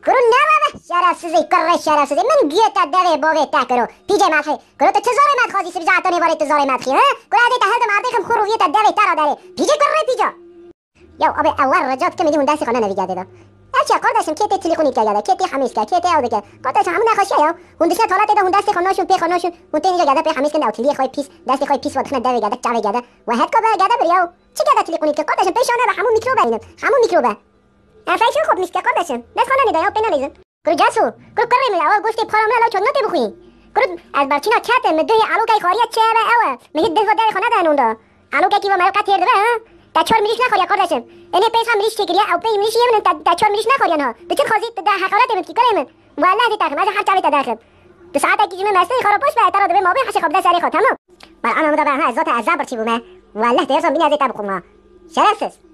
کرو نه بابا شرفسizی کره شرفسizی من گیت دوی باوی تکرو پیجه مدخی کرو تو چزاره مدخوازی سبزا اتانی واره تزاره مدخی ها کرو عدی تهلد مردیخم خروویت دوی ترا داره پیجه کره پیجا یا ابی اول رجات که میدی اون دستی خانه نویگرده دا هرچی قردشم کیتی تلیخونیت که گرده کیتی خمیس که کیتی او دیگه قردشم همون نخوشه یا اون دسته طالت ده اون دستی خانهشون پی خانهشون اون تینجا گرده پی خمیس کنده او تلی خوی پیس دستی خوی پیس ودخنه دوی گرده چاوی گرده و هد که گرده بریو چی گرده تلیخونیت که قردشم پیشانه به همون میکروبه اینم همون میکروبه افایشون خوب نیست که قردشم دست خانه نیده یا پنالیزم کرو جاسو کرو کره می اول گوشتی پارم لا چون نتی بخوی کرو از برچینا چته مدوی الو کای خاریت چه به اوه میگه دل و در خانه دهن اوندا الو کی و مرقت یرده ها تا چهار میریش نخوری قردشم اینه پیش هم میریش چیکریه او پی میریش یمن تا چهار میریش نخوری نه تو چه خازی ده حقارت من کی کلمن والله دی تاخم از هر چاوی تداخل تو ساعت کی جمع مستی خرابوش به ترا به ما به حش خبده سری خو تمام بل انا مدبر ها ذات عذاب چی بومه والله دیرسم بینی از تابقما شرفسز